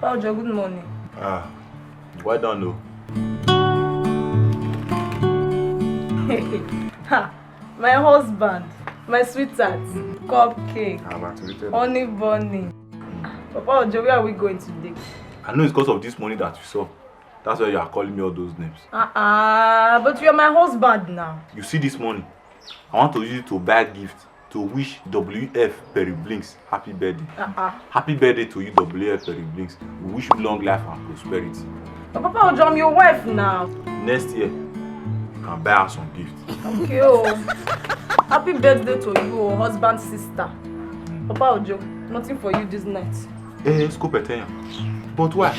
Papa Ojo, good morning. Well done, though. Ha! My husband, my sweetheart, cupcake, I'm activated. honey bunny. Papa Ojo, where are we going today? I know it's because of this money that you saw. That's why you are calling me all those names. But you're my husband now. You see this money? I want to use it to buy a gift to wish WF Perry Blinks happy birthday. Happy birthday to you, WF Perry Blinks. We wish you long life and prosperity. But Papa Ojo, I'm your wife now. Next year, you can buy her some gifts. Okay, oh. Happy birthday to you, oh, husband, sister. Papa Ojo, nothing for you this night. Scoop it. But why?